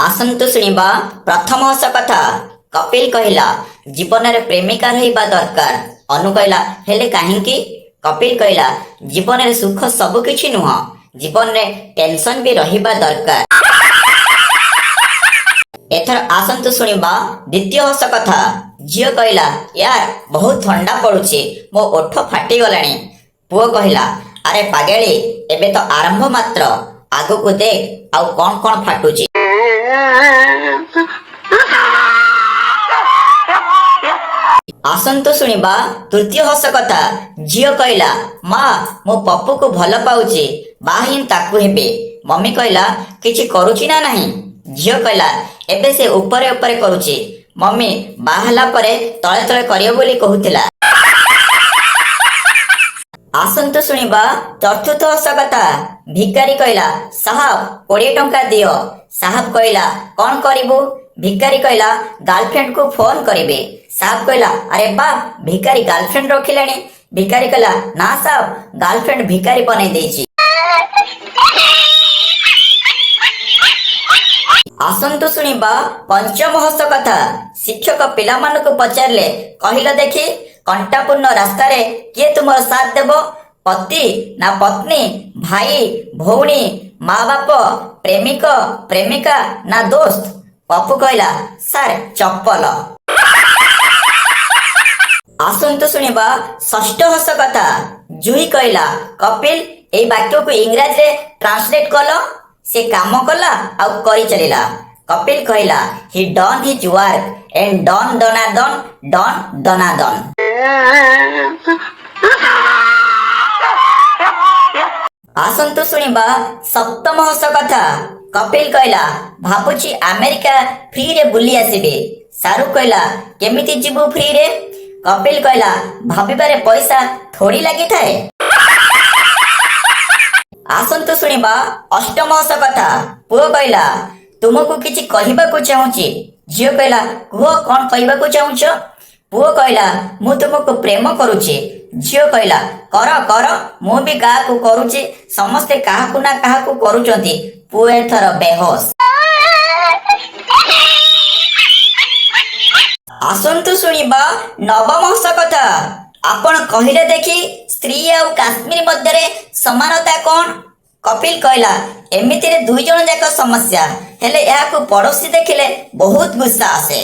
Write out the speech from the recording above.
आसंतु शुणिबा प्रथम हस कथा। कपिल कहला जीवन में प्रेमिका रहिबा दरकार। अनु कहला हेले काहींकी। कपिल कहला जीवन में सुख सब किछि नुह, जीवन में टेंशन भी रहिबा दरकार। एथर आसंतु शुणिबा द्वितीय हस कथा। झील कहला यार बहुत ठंडा पड़ुछि, मो ओठ फाटी गलानी। पुओ कहला अरे पागेली एबे तो आरंभ मात्र, आगु को देख आउ कौन कौन फाटुछि। आसंतु शुणिबा तृतीय हस कथा। झील कहला माँ मो पप्पू को भल पाउछि, बाहिन ताकू हेबे। मम्मी कहला किछि करूछि ना नहीं। झील कहला एबे से ऊपरे ऊपरे करूछि, मम्मी बाहला परे तळे तळे करियो बोली कहूतिला। आसंतु शुणिबा चतुर्थ हस कथा। भिकारी कहला साहब 20 टंका दियो। साहब कहला कौन करिबू। भिकारी कहला गर्लफ्रेंड को फोन करिबे। साहब कहला अरे बाप भिकारी गर्लफ्रेंड रखिलानी। भिकारी कहला ना साहब गर्लफ्रेंड भिकारी बनै देछि। आसंतु शुणिबा पंचम हस कथा। शिक्षक पिला मानकु पचारले कहिला देखी कंटापूर्ण रास्ता रे किए तुमर साथ देबो, पति ना पत्नी, भाई भौणी, माँ बाप, प्रेमिक प्रेमिका ना दोस्त। पप्पू कहला सर चप्पल। आसंतु शुणिबा षष्ठ हस कथा। जूही कहला कपिल ए वाक्य को इंग्रजी रे ट्रांसलेट कलो। से काम कला आउ करी चलिला। कपिल कहला he done his work and done दनादन डन दनादन। आसंतु शुणिबा सप्तम हस कथा। कपिल कहला भाबुची अमेरिका फ्री रे बुली आसीबे। शाहरुख कहला केमिति जीवु फ्री रे। कपिल कहला भाबिबारे पैसा थोड़ी लागि थाए। आसंतु शुणिबा अष्टम हस कथा। पुओ कहला तुमको किछि कहिबाकु चाहूछि। झियो कहला कुह कौन कहिबाकु चाहूछ। पुओ कहला मु तुमको प्रेम करूछि। झियो कहला कर कर मु भी काहाकु करूछि, समस्ते काहाकु ना काहाकु करूचंती। पुओ एथर बेहोश। आसंतु शुणिबा नवम हस कथा। आपण कहिले देखी स्त्री और काश्मीर मध्य रे समानता कौन। कपिल कहला एमिति रे दुई जन जाक समस्या, हेले याकु पड़ोसी देखिले बहुत गुस्सा आसे।